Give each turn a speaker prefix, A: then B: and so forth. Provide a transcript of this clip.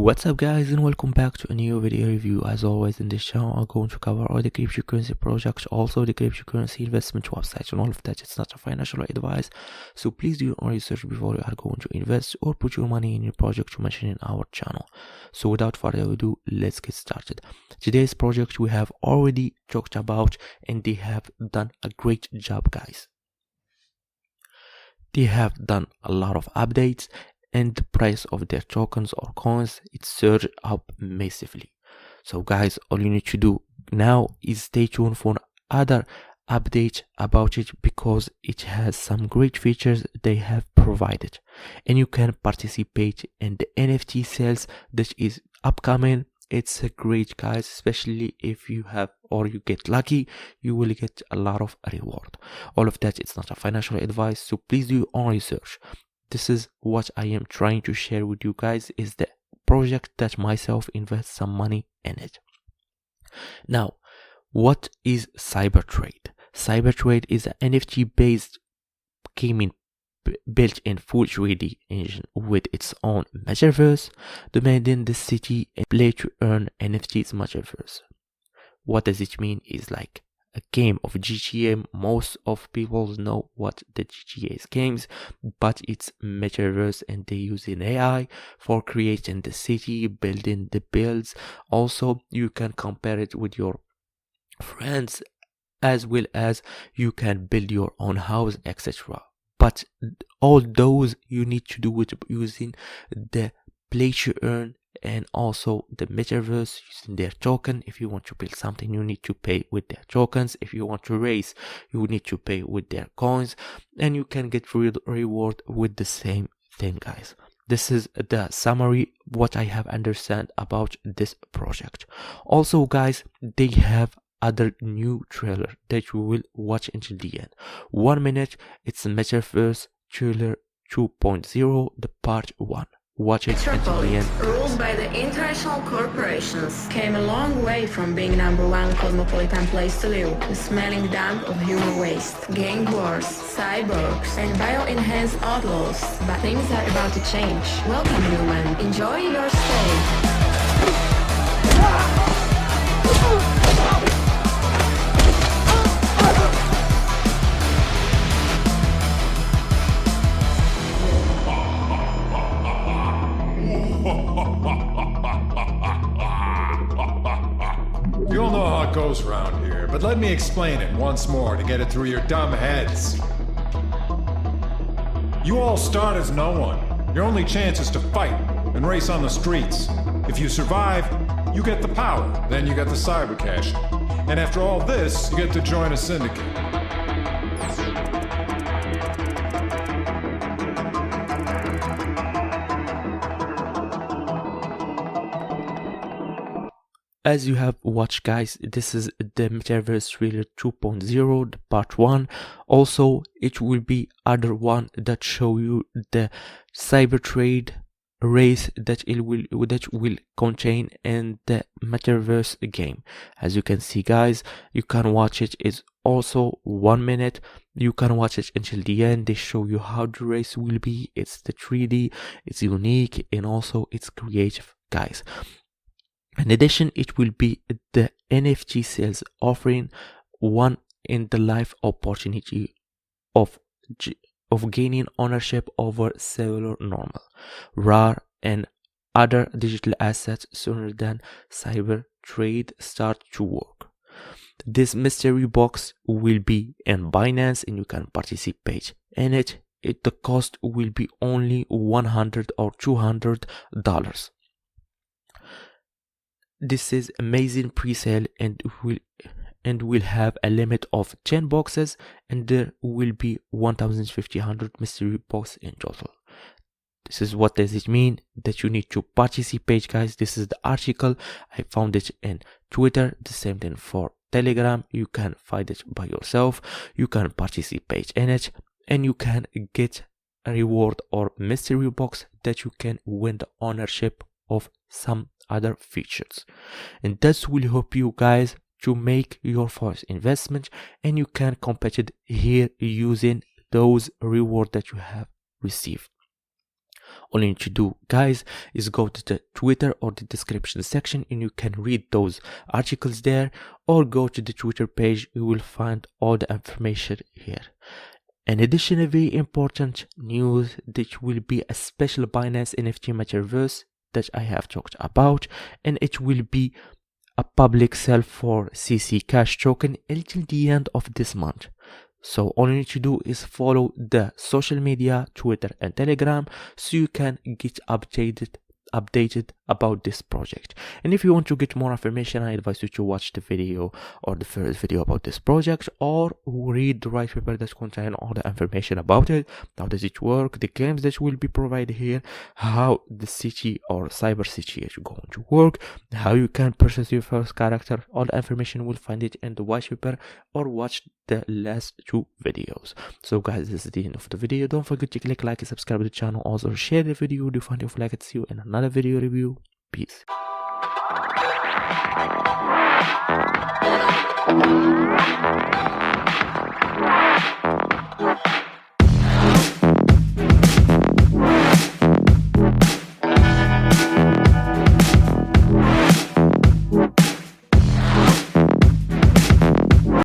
A: What's up guys, and welcome back to a new video review. As always in this channel, I'm going to cover all the cryptocurrency projects, also the cryptocurrency investment websites and all of that. It's not a financial advice, so please do your own research before you are going to invest or put your money in your project to mention in our channel. So without further ado, let's get started. Today's project we have already talked about, and they have done a great job, guys. They have done a lot of updates, and the price of their tokens or coins, it surged up massively. So guys, all you need to do now is stay tuned for other updates about it, because it has some great features they have provided, and you can participate in the NFT sales that is upcoming. It's a great, guys, especially if you have or you get lucky, you will get a lot of reward. All of that, it's not a financial advice, so please do your own research. This is what I am trying to share with you guys, is the project that myself invest some money in it. Now, what is Cybertrade? Cybertrade is an NFT based gaming built in full 3D engine with its own Metaverse, demanding the city and play to earn NFTs Metaverse. What does it mean? Is like a game of GTA. Most of people know what the GTA is games, but it's Metaverse, and they use an AI for creating the city, building the builds. Also, you can compare it with your friends, as well as you can build your own house, etc. But all those you need to do with using the play to earn and also the Metaverse, using their token. If you want to build something, you need to pay with their tokens. If you want to raise, you need to pay with their coins, and you can get reward with the same thing, guys. This is the summary what I have understand about this project. Also, guys, they have other new trailer that we will watch until the end. 1 minute, it's Metaverse trailer 2.0, the part 1. Watch it until the end.
B: Ruled by the international corporations, came a long way from being #1 cosmopolitan place to live, the smelling dump of human waste, gang wars, cyborgs, and bio-enhanced outlaws. But things are about to change. Welcome, human. Enjoy your stay.
C: You all know how it goes around here, but let me explain it once more to get it through your dumb heads. You all start as no one. Your only chance is to fight and race on the streets. If you survive, you get the power, then you get the cyber cash. And after all this, you get to join a syndicate.
A: As you have watched, guys, this is the Metaverse trailer 2.0, the part 1. Also, it will be other one that show you the Cybertrade race that will contain in the Metaverse game. As you can see, guys, you can watch it. It's also 1 minute. You can watch it until the end. They show you how the race will be. It's the 3D, it's unique, and also it's creative, guys. In addition, it will be the NFT sales, offering one in the life opportunity of gaining ownership over several normal, rare, and other digital assets sooner than Cybertrade start to work. This mystery box will be in Binance, and you can participate in it. The cost will be only $100 or $200. This is amazing pre-sale, and will have a limit of 10 boxes, and there will be 1,500 mystery boxes in total. This is what does it mean that you need to participate, guys. This is the article. I found it in Twitter. The same thing for Telegram. You can find it by yourself. You can participate in it, and you can get a reward or mystery box that you can win the ownership of some other features, and that will help you guys to make your first investment, and you can compete it here using those rewards that you have received. All you need to do, guys, is go to the Twitter or the description section and you can read those articles there, or go to the Twitter page. You will find all the information here. In addition, a very important news, that will be a special Binance NFT Metaverse that I have talked about, and it will be a public sale for CC Cash token until the end of this month. So all you need to do is follow the social media, Twitter and Telegram, so you can get updated about this project. And if you want to get more information, I advise you to watch the video or the first video about this project, or read the white paper that contain all the information about it. How does it work, the games that will be provided here, how the city or cyber city is going to work, how you can purchase your first character. All the information will find it in the white paper, or watch the last 2 videos. So guys, this is the end of the video. Don't forget to click like and subscribe to the channel. Also share the video if you find it like it. See you in another video review. Peace.